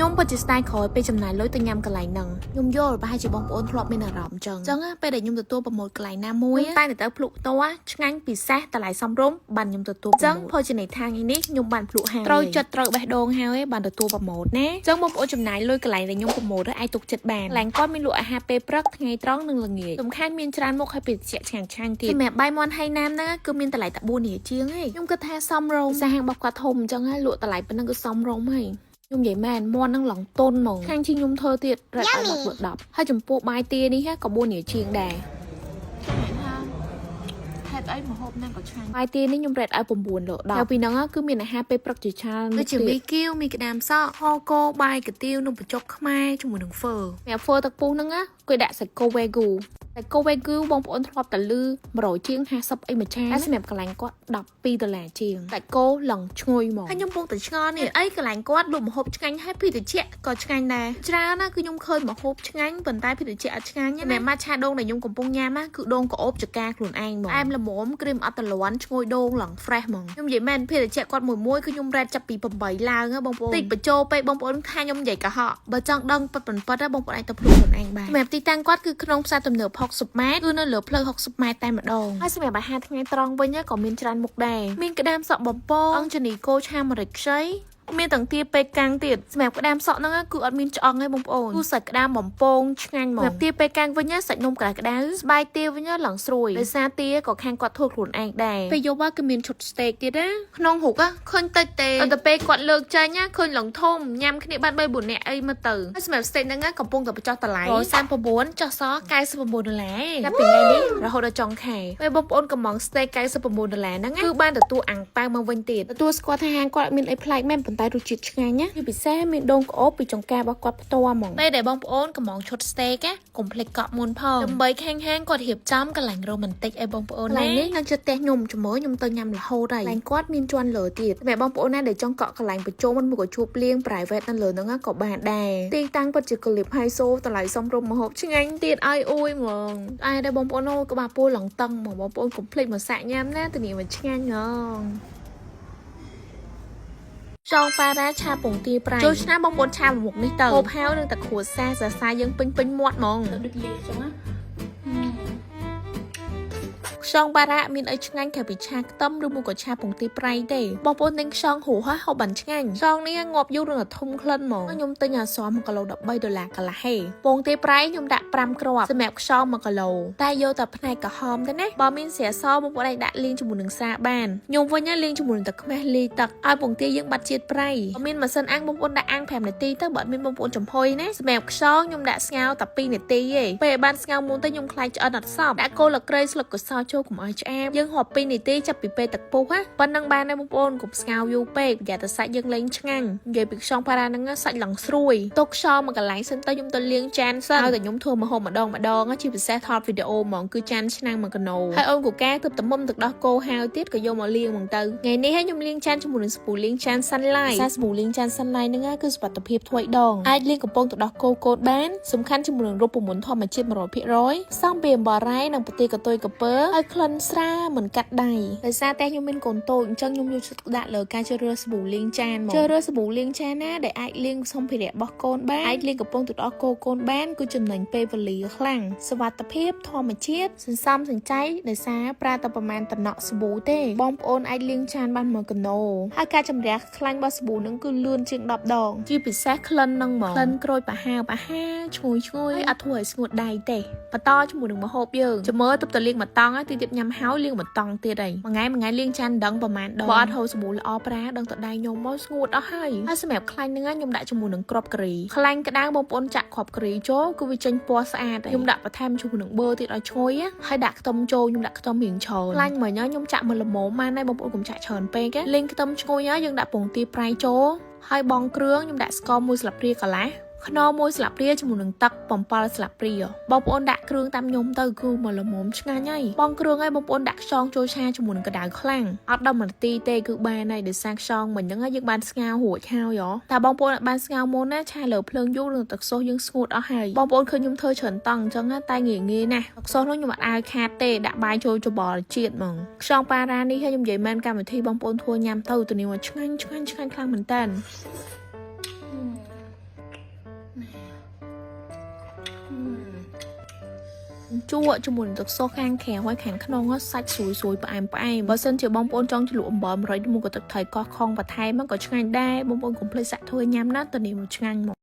ខ្ញុំពិតជាស្ដាយក្រោយពេលចំណាយលុយទៅញ៉ាំកន្លែងហ្នឹងខ្ញុំយល់ប្រហែលជាបងប្អូនធ្លាប់មានអារម្មណ៍ចឹងពេលដែលខ្ញុំទទួលប្រម៉ូទកន្លែងណាមួយតែទៅភ្លុកផ្ទាល់ឆ្ងាញ់ពិសេសតម្លៃសមរម្យបានខ្ញុំទទួលចឹងភោជនីយដ្ឋាននេះខ្ញុំបានភ្លុកហើយត្រូវចិត្តត្រូវបេះដូងហើយបានទទួលប្រម៉ូទណាចឹងបងប្អូនចំណាយលុយកន្លែងដែលខ្ញុំប្រម៉ូទអាចទុកចិត្តបានកន្លែងគាត់មានលក់អាហារពេលព្រឹកថ្ងៃត្រង់និងល្ងាចសំខាន់មានច្រើនមុខហើយពេលជាឆ្ងាញ់ទៀតសម្រាប់បាយមាន់ហៃណាមហ្នឹងគឺមានតម្លៃតែ4រៀលជាងឯងខ្ញុំគិតថាសមរម្យសាហាងរបស់គាត់ធំចឹងហើយលក់តម្លៃប៉ុណ្ណឹងគឺសមរម្យហើយខ្ញុំនិយាយមែនមាន់ហ្នឹងឡងតុនហ្មងខាងជាងខ្ញុំធ្វើទៀតរ៉េតឲ្យ10ហើយចំពោះបាយទានេះក៏4រៀលជាងដែរហេតុអីម្ហូបហ្នឹងក៏ឆ្ងាញ់បាយទានេះខ្ញុំរ៉េតឲ្យ9លើ10ហើយពីហ្នឹងគឺមានអាហារពេលព្រឹកជាច្រើនដូចជាមីគៀវមីក្តាមសក់ហកោបាយកាទៀវនំបញ្ចុកខ្មែរជាមួយនឹងហ្វឺសម្រាប់ហ្វឺទឹកពុះហ្នឹងគេដាក់សាច់គោវេហ្គូតែគោវេហ្គូបងប្អូនធ្លាប់តែលឺ100ជាង50អីមួយចានហើយសម្រាប់កន្លែងគាត់$12ជាងតែគោឡងឈ្ងុយហ្មងហើយខ្ញុំពងតែឆ្ងល់នេះអីកន្លែងគាត់លក់ម្ហូបឆ្ងាញ់ហើយភីតិចក៏ឆ្ងាញ់ដែរច្រើនណាគឺខ្ញុំឃើញម្ហូបឆ្ងាញ់ប៉ុន្តែភីតិចអត់ឆ្ងាញ់សម្រាប់ម៉ាឆាដូងដែលខ្ញុំកំពុងញ៉ាំគឺដូងក្អូបចកាខ្លួនឯងហ្មងអែមល្មមគ្រីមអត់តលាន់ឈ្ងុយដូងឡង fresh ហ្មងខ្ញុំនិយាយមែនភីតិចគាត់មួយគឺខ្ញុំរ៉េតចាប់ពី8ឡើងហ៎បងប្អូនតិចបញ្ចោពេកបងប្អូនថាខ្ញុំនិយាយកុហកបើចង់ដឹងប៉ិតបងប្អូនអាចទៅភ្លុកខ្លួនឯងបានសម្រាប់ទីតាំងគាត់គឺក្នុងផ្សារទំនើប60ម៉ែត្រគឺនៅលើផ្លូវ60ម៉ែត្រតែម្ដងហើយសម្រាប់អាហារថ្ងៃត្រង់វិញក៏មានច្រើនមុខដែរមានក្តាមសក់បំពងអង្គជនីគោឆាម្រេចខ្ចីមានទាំងទាពេកាំងទៀតសម្រាប់ក្តាមសក់ហ្នឹងគឺអត់មានឆ្អឹងទេបងប្អូនគឺសាច់ក្តាមបំពងឆ្ងាញ់ហ្មងសម្រាប់ទាពេកាំងវិញសាច់នំក្តៅស្បែកទាវិញឡើងស្រួយដោយសារទាក៏ខាងគាត់ធ្វើខ្លួនឯងដែរពេលយប់គឺមានឈុត steak ទៀតណាក្នុងរូបឃើញតិចទេតែពេលគាត់លើកចេញឃើញឡើងធំញ៉ាំគ្នាបាន3-4នាក់អីមើលទៅហើយសម្រាប់ steak ហ្នឹងកំពុងតែបញ្ចុះតម្លៃ139ចុះសល់$99ចាប់ពីថ្ងៃនេះរហូតដល់ចុងខែពេលបងប្អូនកំង steak $99ហ្នឹងគឺបានទទួលអាំងប៉ាវមកវិញទៀតទទួលស្គាល់ថាហាងគាត់មានអីប្លែកមែនតែរសជាតិឆ្ងាញ់ណាពីពិសេសមានដូងក្អូបពីចង្ការរបស់គាត់ផ្ទាល់ហ្មងពេលដែលបងប្អូនកំងឈុត steak កុំភ្លេចកក់មុនផងដើម្បីខាងហាងគាត់រៀបចំកន្លែងរ៉ូម៉ាន់ទិកឲ្យបងប្អូនណានេះនៅជិតផ្ទះខ្ញុំខ្ញុំទៅញ៉ាំរហូតហើយកន្លែងគាត់មានជាន់លើទៀតសម្រាប់បងប្អូនណាដែលចង់កក់កន្លែងប្រជុំមិនមកជួបលៀង private នៅលើហ្នឹងក៏បានដែរទីតាំងពិតជាកលៀបហៃសូតម្លៃសមរម្យម្ហូបឆ្ងាញ់ទៀតឲ្យអួយហ្មងតែបងប្អូនអូក្បាលពោះឡងតឹងហ្មងបងប្អូនកុំភ្លេចមកសាក់ញ៉ាំណាទៅនេះមិនឆ្ងាញ់ហ្មងចងប៉ារ៉ាឆាពងទាប្រៃចូលឆ្នាំបងប្អូនឆាមុខនេះទៅហូបហៅនឹងតែគ្រួសារសរសើរយើងពេញមាត់ហ្មងទៅដូចលេចឹងណាខ្យងបារ៉ាមានអីឆ្ងាញ់ក្រៅពីឆាខ្ទឹមឬមួយក៏ឆាពងទាប្រៃទេបងប្អូនទិញខ្យងហូរហូបបានឆ្ងាញ់ខ្យងនេះងាប់យូរនឹងធំក្លិនហ្មងខ្ញុំទិញអាស1គីឡូ$13កន្លះហេពងទាប្រៃខ្ញុំដាក់5គ្រាប់សម្រាប់ខ្យង1គីឡូតែយកតែផ្នែកក្រហមទេណាបើមានស្រាសបងប្អូនអាចដាក់លាងជាមួយនឹងសាបានខ្ញុំវិញលាងជាមួយនឹងទឹកខ្មេះលីទឹកឲ្យពងទាយើងបាត់ជាតិប្រៃបើមានម៉ាស៊ីនអាំងបងប្អូនដាក់អាំង5នាទីទៅបើអត់មានបងប្អូនចំហុយណាសម្រាប់ខ្យងខ្ញុំដាក់ស្ងោរតែ2នាទីទេពេលបានស្ងោរមុនទៅខ្ញុំខ្លាចឆ្អិនអត់សព្វដាក់គល់ស្លឹកគ្រៃស្លឹកកសោចូលកុំឲ្យឆ្អាបយើងហូប2នាទីចាប់ពីពេលទឹកពុះប៉ុណ្ណឹងបានដែរបងប្អូនកុំស្ងោរយូរពេកប្រយ័ត្នតែសាច់យើងលែងឆ្ងាញ់និយាយពីខ្យងប៉ារ៉ាហ្នឹងសាច់ឡើងស្រួយទុកខ្យងមកកន្លែងសិនទៅខ្ញុំទៅលាងចានសិនហើយតែខ្ញុំធ្វើម្ហូបម្ដងជាពិសេសថតវីដេអូហ្មងគឺចានឆ្នាំង1គីឡូហើយអូនកូកាទើបតែមុំទឹកដោះគោហាវទៀតក៏យកមកលាងហ្មងទៅថ្ងៃនេះខ្ញុំលាងចានជាមួយនឹងសាប៊ូលាងចាន Sunlight សាប៊ូលាងចាន Sunlight ហ្នឹងគឺសុវត្ថិភាពធ្វើដងអាចលាងកំប៉ុងទឹកដោះគោកូនបានសំខាន់ជាមួយនឹងរូបមន្តធម្មជាតិ 100% សំពីអំបិលរ៉ែនិងប្រទេសកតុយកពើហើយក្លិនស្រាលមិនកាត់ដៃដោយសារតែខ្ញុំមានកូនតូចអញ្ចឹងខ្ញុំយកចិត្តដាក់លើការជ្រើសរើសសាប៊ូលាងចានមកជ្រើសរើសសាប៊ូលាងចានណាដែលអាចលាងសម្ភារៈរបស់កូនបានអាចលាងកំប៉ុងទឹកដោះគោកូនបានគឺចំណេញពេលវេលាខ្លាំងសុវត្ថិភាពធម្មជាតិសន្សំសំចៃដោយសារប្រើតែប្រមាណតំណក់សាប៊ូទេបងប្អូនអាចលាងចានបាន1គីឡូហើយការជំរះខ្លាញ់របស់សាប៊ូនឹងគឺលឿនជាង10ដងជាពិសេសក្លិននឹងហ្មងក្លិនក្រូចប្រហើបអាហារឈ្ងុយហើយអត់ធ្វើឲ្យស្ងួតដៃទេបន្តជាមួយនឹងម្ហូបយើងចាំមើលទៅលាងម្តង់ហើយទៀតញ៉ាំហើយលាងម្តង់ទៀតហើយមួយថ្ងៃលាងចានដឹងប្រហែលដងបើអត់ហូរសាប៊ូល្អប្រើដឹងទៅដៃខ្ញុំមកស្ងួតអស់ហើយសម្រាប់ខ្លាញ់ហ្នឹងខ្ញុំដាក់ជាមួយនឹងគ្រាប់ការីខ្លាញ់ក្តៅបងប្អូនចាក់គ្រាប់ការីចូលគឺវាចេញពណ៌ស្អាតខ្ញុំដាក់បន្ថែមជាមួយនឹងប៊ឺទៀតឲ្យឈ្ងុយហើយដាក់ខ្ទឹមចូលខ្ញុំដាក់ខ្ទឹមរៀងច្រើនខ្លាញ់មិញខ្ញុំចាក់មួយល្មមបានហើយបងប្អូនកុំចាក់ច្រើនពេកលេងខ្ទឹមឈ្ងុយហើយយើងដាក់ពងទាប្រៃចូលហើយបងគ្រឿងខ្ញុំដាក់ស្ករ1ស្លាបព្រាកន្លះខ្នុរ1ស្លាបព្រាជាមួយនឹងទឹក7ស្លាបព្រាបងប្អូនដាក់គ្រឿងតាមខ្ញុំទៅគឺមកល្មមឆ្ងាញ់ហើយបងគ្រឿងហើយបងប្អូនដាក់ខ្យងចូលឆាជាមួយនឹងក្តៅខ្លាំងអត់10នាទីទេគឺបានហើយដោយសារខ្យងមិញហ្នឹងយើងបានស្ងោររួចហើយតែបងប្អូនអត់បានស្ងោរមុនណាឆាលើភ្លើងយូរនឹងទឹកស៊ុសយើងស្ងួតអស់ហើយបងប្អូនឃើញខ្ញុំធ្វើច្រើនតង់អញ្ចឹងតែងាយណាស់ទឹកស៊ុសនោះខ្ញុំអត់អាវខាតទេដាក់បាយចូលច្បល់ជាតិហ្មងខ្យងប៉ារ៉ានេះខ្ញុំនិយាយមែនកម្មវិធីបងប្អូនធ្វើញ៉ាំទៅទៅនេះឆ្ងាញ់ខ្លាំងមែនតើ chua cho muốn được so khang khéo hay kháng khăn nó sạch sùi bả em và sân chỉ bông bông trong chỉ lụa bò mà rồi mua cái thực thời có không và thay mà có chăng đai bông bông cũng plei sạch thôi nhám nát tận điểm một chăng